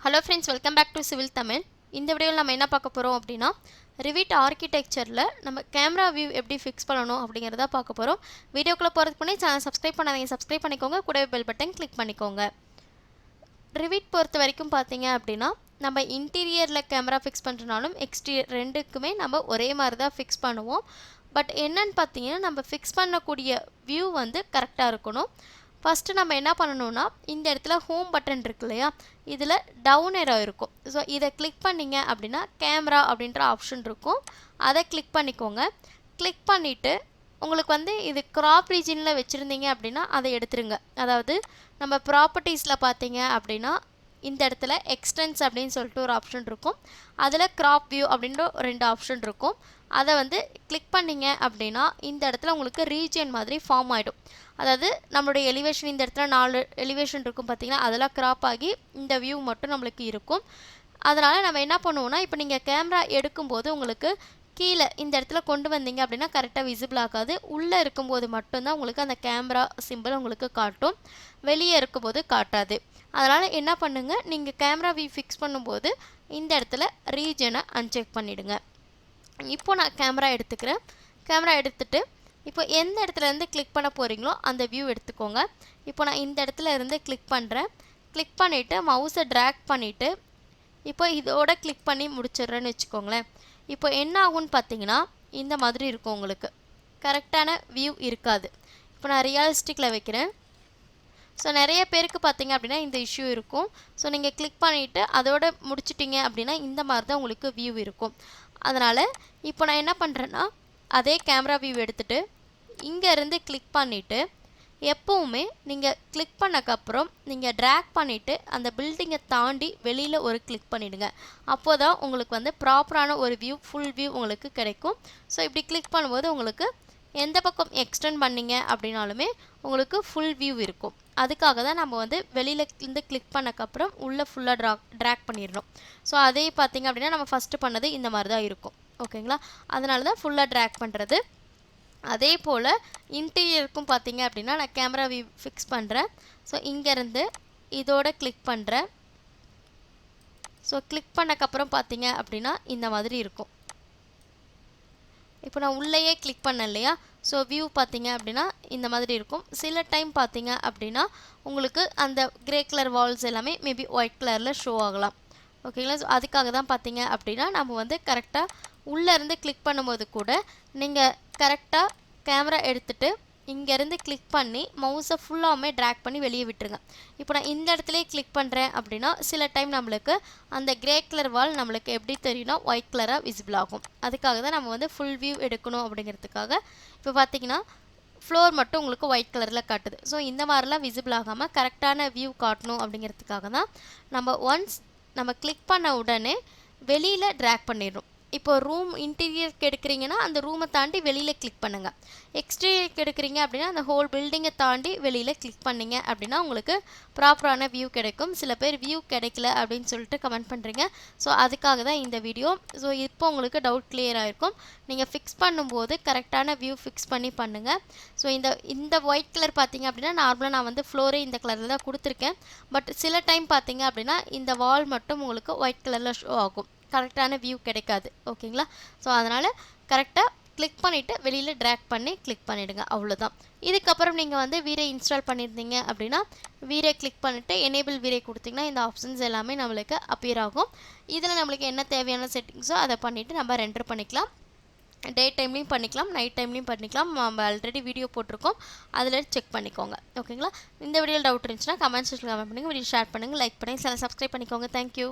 Hello friends, welcome back to Civil Tamil. இந்த வீடியோல நம்ம என்ன பார்க்க போறோம் அப்படினா revit architectureல நம்ம கேமரா வியூ எப்படி ஃபிக்ஸ் பண்ணனும் அப்படிங்கறத பார்க்க போறோம். வீடியோக்குள்ள போறதுக்கு முன்னாடி சேனல் சப்ஸ்கிரைப் பண்ணாதீங்க, சப்ஸ்கிரைப் பண்ணிக்கோங்க, கூடவே பெல் பட்டன் கிளிக் பண்ணிக்கோங்க. revit பொறுத்த வரைக்கும் பாத்தீங்க அப்படினா நம்ம இன்டீரியர்ல கேமரா ஃபிக்ஸ் பண்றனாலும் எக்ஸ்டீரியர் ரெண்டுக்குமே நம்ம ஒரே மாதிரி தான் ஃபிக்ஸ் பண்ணுவோம். பட் என்னன்னு பாத்தீங்கன்னா நம்ம ஃபிக்ஸ் பண்ணக்கூடிய வியூ வந்து கரெக்ட்டா இருக்கணும். ஃபர்ஸ்ட் நம்ம என்ன பண்ணனும்னா இந்த இடத்துல ஹோம் பட்டன் இருக்கு இல்லையா, இதுல டவுன் ஏரோ இருக்கும். ஸோ இதை கிளிக் பண்ணீங்க அப்படின்னா கேமரா அப்படின்ற ஆப்ஷன் இருக்கும், அதை கிளிக் பண்ணிக்கோங்க. கிளிக் பண்ணிட்டு உங்களுக்கு வந்து இது கிராப் ரீஜனில் வச்சுருந்தீங்க அப்படின்னா அதை எடுத்துருங்க. அதாவது நம்ம ப்ராப்பர்ட்டிஸில் பார்த்தீங்க அப்படின்னா இந்த இடத்துல எக்ஸ்டென்ஸ் அப்படின்னு சொல்லிட்டு ஒரு ஆப்ஷன் இருக்கும், அதில் கிராப் வியூ அப்படின்ற ரெண்டு ஆப்ஷன் இருக்கும். அதை வந்து கிளிக் பண்ணிங்க அப்படின்னா இந்த இடத்துல உங்களுக்கு ரீஜன் மாதிரி ஃபார்ம் ஆகிடும். அதாவது நம்மளுடைய எலிவேஷன் இந்த இடத்துல 4 எலிவேஷன் இருக்கும் பார்த்தீங்கன்னா, அதெல்லாம் கிராப் ஆகி இந்த வியூ மட்டும் நம்மளுக்கு இருக்கும். அதனால் நம்ம என்ன பண்ணுவோம்னா இப்போ நீங்கள் கேமரா எடுக்கும்போது உங்களுக்கு கீழே இந்த இடத்துல கொண்டு வந்தீங்க அப்படின்னா கரெக்டாக விசிபிள் ஆகாது. உள்ளே இருக்கும்போது மட்டும்தான் உங்களுக்கு அந்த கேமரா சிம்பிள் உங்களுக்கு காட்டும், வெளியே இருக்கும்போது காட்டாது. அதனால் என்ன பண்ணுங்கள், நீங்கள் கேமரா வியூ ஃபிக்ஸ் பண்ணும்போது இந்த இடத்துல ரீஜனை அன்செக் பண்ணிவிடுங்க. இப்போ நான் கேமரா எடுத்துக்கிறேன். கேமரா எடுத்துகிட்டு இப்போ எந்த இடத்துல இருந்து கிளிக் பண்ண போகிறீங்களோ அந்த வியூ எடுத்துக்கோங்க. இப்போ நான் இந்த இடத்துல இருந்து கிளிக் பண்ணுறேன். கிளிக் பண்ணிவிட்டு மவுஸை ட்ராக் பண்ணிவிட்டு இப்போ இதோட கிளிக் பண்ணி முடிச்சிடுறேன்னு வச்சுக்கோங்களேன். இப்போ என்ன ஆகும்னு பார்த்தீங்கன்னா இந்த மாதிரி இருக்கும், உங்களுக்கு கரெக்டான வியூ இருக்காது. இப்போ நான் ரியலிஸ்டிக்கில் வைக்கிறேன். ஸோ நிறைய பேருக்கு பார்த்தீங்க அப்படின்னா இந்த இஷ்யூ இருக்கும். ஸோ நீங்கள் கிளிக் பண்ணிவிட்டு அதோட முடிச்சிட்டிங்க அப்படின்னா இந்த மாதிரி தான் உங்களுக்கு வியூ இருக்கும். அதனால் இப்போ நான் என்ன பண்ணுறேன்னா அதே கேமரா வியூ எடுத்துகிட்டு இங்கேருந்து கிளிக் பண்ணிவிட்டு எப்போவுமே நீங்கள் கிளிக் பண்ணக்கப்புறம் நீங்கள் ட்ராக் பண்ணிவிட்டு அந்த பில்டிங்கை தாண்டி வெளியில் ஒரு கிளிக் பண்ணிவிடுங்க. அப்போ தான் உங்களுக்கு வந்து ப்ராப்பரான ஒரு வியூ, ஃபுல் வியூ உங்களுக்கு கிடைக்கும். ஸோ இப்படி கிளிக் பண்ணும்போது உங்களுக்கு எந்த பக்கம் எக்ஸ்டெண்ட் பண்ணிங்க அப்படின்னாலுமே உங்களுக்கு ஃபுல் வியூ இருக்கும். அதுக்காக தான் நம்ம வந்து வெளியில் இருந்து கிளிக் பண்ணக்கப்புறம் உள்ளே ஃபுல்லாக ட்ராக் பண்ணிடணும். ஸோ அதே பார்த்திங்க அப்படின்னா நம்ம ஃபஸ்ட்டு பண்ணது இந்த மாதிரி தான் இருக்கும், ஓகேங்களா? அதனால தான் ஃபுல்லாக ட்ராக் பண்ணுறது. அதே போல் இன்டீரியருக்கும் பார்த்தீங்க அப்படின்னா நான் கேமரா வியூ ஃபிக்ஸ் பண்ணுறேன். ஸோ இங்கேருந்து இதோட கிளிக் பண்ணுறேன். ஸோ கிளிக் பண்ணக்கப்புறம் பார்த்தீங்க அப்படின்னா இந்த மாதிரி இருக்கும். இப்போ நான் உள்ளேயே கிளிக் பண்ணேன் இல்லையா, ஸோ வியூ பார்த்தீங்க அப்படின்னா இந்த மாதிரி இருக்கும். சில டைம் பார்த்தீங்க அப்படின்னா உங்களுக்கு அந்த கிரே கலர் வால்ஸ் எல்லாமே மேபி ஒயிட் கலரில் ஷோ ஆகலாம், ஓகேங்களா? ஸோ அதுக்காக தான் பார்த்தீங்க அப்படின்னா நம்ம வந்து கரெக்டாக உள்ளேருந்து கிளிக் பண்ணும்போது கூட நீங்கள் கரெக்டாக கேமரா எடுத்துகிட்டு இங்கேருந்து கிளிக் பண்ணி மவுஸை ஃபுல்லாமே ட்ராக் பண்ணி வெளியே விட்டுருங்க. இப்போ நான் இந்த இடத்துலையே கிளிக் பண்ணுறேன் அப்படின்னா சில டைம் நம்மளுக்கு அந்த கிரே கலர் வால் நம்மளுக்கு எப்படி தெரியும்னா ஒயிட் கலராக விசிபிள் ஆகும். அதுக்காக தான் நம்ம வந்து ஃபுல் வியூ எடுக்கணும் அப்படிங்கிறதுக்காக. இப்போ பார்த்தீங்கன்னா ஃப்ளோர் மட்டும் உங்களுக்கு ஒயிட் கலரில் காட்டுது. ஸோ இந்த மாதிரிலாம் விசிபிள் ஆகாமல் கரெக்டான வியூ காட்டணும் அப்படிங்கிறதுக்காக தான் நம்ம கிளிக் பண்ண உடனே வெளியில் ட்ராக் பண்ணிடணும். இப்போ ரூம் இன்டீரியருக்கு எடுக்கிறீங்கன்னா அந்த ரூமை தாண்டி வெளியில் கிளிக் பண்ணுங்கள். எக்ஸ்டீரியருக்கு எடுக்கிறீங்க அப்படின்னா அந்த ஹோல் பில்டிங்கை தாண்டி வெளியில் கிளிக் பண்ணிங்க அப்படின்னா உங்களுக்கு ப்ராப்பரான வியூ கிடைக்கும். சில பேர் வியூ கிடைக்கல அப்படின்னு சொல்லிட்டு கமெண்ட் பண்ணுறீங்க. ஸோ அதுக்காக தான் இந்த வீடியோ. ஸோ இப்போ உங்களுக்கு டவுட் கிளியர் ஆகிருக்கும். நீங்கள் ஃபிக்ஸ் பண்ணும்போது கரெக்டான வியூ ஃபிக்ஸ் பண்ணி பண்ணுங்கள். ஸோ இந்த ஒயிட் கலர் பார்த்தீங்க அப்படின்னா நார்மலாக நான் வந்து ஃப்ளோரே இந்த கலரில் தான் கொடுத்துருக்கேன். பட் சில டைம் பார்த்தீங்க அப்படின்னா இந்த வால் மட்டும் உங்களுக்கு ஒயிட் கலரில் ஷோ ஆகும், கரெக்டான வியூ கிடைக்காது, ஓகேங்களா? ஸோ அதனால் கரெக்டாக கிளிக் பண்ணிவிட்டு வெளியில் ட்ராக் பண்ணி கிளிக் பண்ணிவிடுங்க, அவ்வளோதான். இதுக்கப்புறம் நீங்கள் வந்து வீரே இன்ஸ்டால் பண்ணியிருந்தீங்க அப்படின்னா வீரே கிளிக் பண்ணிவிட்டு எனேபிள் வீரே கொடுத்திங்கன்னா இந்த ஆப்ஷன்ஸ் எல்லாமே நம்மளுக்கு அப்பியர் ஆகும். இதில் நம்மளுக்கு என்ன தேவையான செட்டிங்ஸோ அதை பண்ணிவிட்டு நம்ம ரெண்டர் பண்ணிக்கலாம். டே டைம்லேயும் பண்ணிக்கலாம், நைட் டைம்லேயும் பண்ணிக்கலாம். நம்ம ஆல்ரெடி வீடியோ போட்டிருக்கோம், அதில் செக் பண்ணிக்கோங்க, ஓகேங்களா? இந்த வீடியோவில் டவுட் இருந்துச்சுன்னா கமெண்ட் செக்ஷனில் கமெண்ட் பண்ணுங்கள், வீடியோ ஷேர் பண்ணுங்கள், லைக் பண்ணுங்கள், சப்ஸ்கிரைப் பண்ணிக்கோங்க. தேங்க்யூ.